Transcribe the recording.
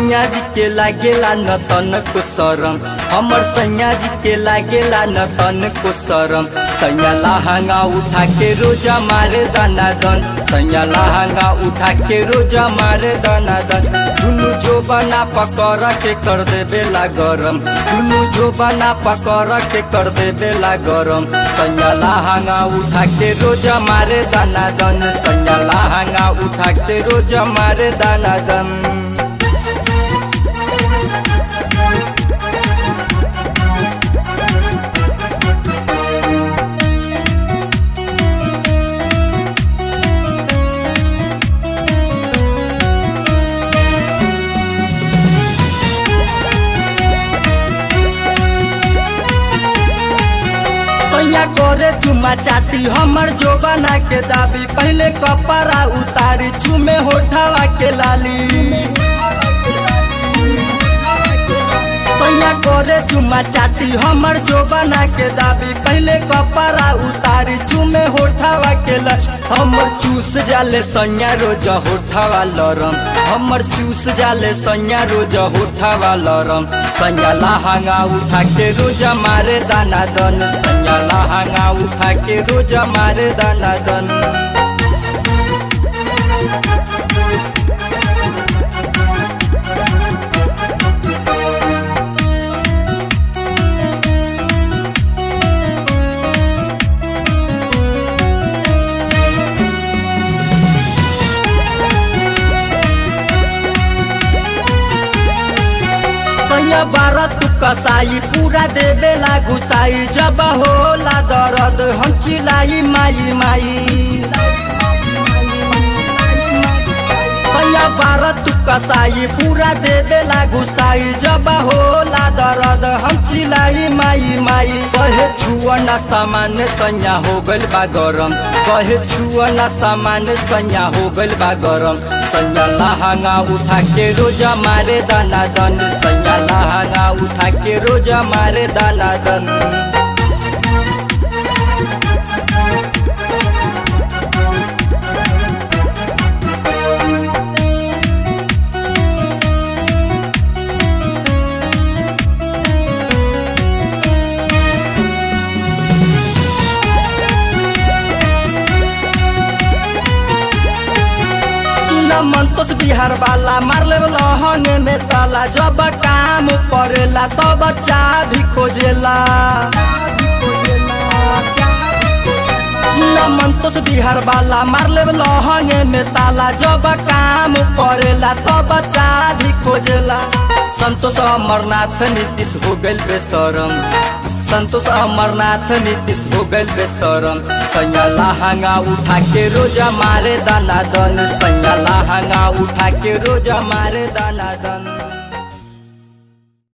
सैया जी के लागेला न तन को शरम, हमर सैया जी के लागेला न तन को शरम। सैया लहंगा उठा के रोजा मारे दाना दन, सैया लहंगा उठा के रोजा मारे दाना दन। दुनु जो बना पकड़ के कर दे बेला गरम, दुनु जो बना पकड़ के कर दे बेला गरम। सैया लहंगा उठा के रोजा मारे दाना दन, सैया लहंगा उठा के रोजा मारे दाना दन। सैया करे चुमा चाटी हमर जो बना के दाबी, पहले कपड़ा उतारी चुमे होठवा के लाली। सैया करे चुमा चाटी हमर जो बना के दाबी, पहले कपड़ा उतारी चुमे होठवा के लाली। हमर चूस जाले सैया रोज होठवा लरम, हमर चूस जाले सैया रोज होठवा लरम। सैया लहंगा उठा के रोजा मारे दाना दन, सैया लहंगा उठा के रोजा मारे दाना दन। सैया बारह तू कसाई पूरा देवेला घुसाई, जब होला दर्द हम चिल्लाई माई माई। सैया बारह तू कसाई पूरा देवेला घुसाई, जब होला दर्द हम चिल्लाई माई माई। कहे छुआ ना सामान सैया हो गइल बा गरम, कहे छुआ ना सामान सैया हो गइल बा गरम। सैया लहंगा उठा के रोजा मारे दाना दन, सैया लहंगा उठा के रोजा मारे दाना दन। मंतोष बिहार वाला मार ले लहंगे में ताला, जब काम पड़ेला तब चाबी खोजेला। मंतोष बिहार वाला मार ले लहंगे में ताला, जब काम पड़ेला तब चाबी खोजेला। संतोष अमरनाथ नीतीश हो गइल बेशरम, संतोष अमरनाथ नीतीश हो गइल बेशरम। सैया लहंगा उठा के रोजा मारे दाना दन, सैया लहंगा उठा के रोजा मारे दाना दन।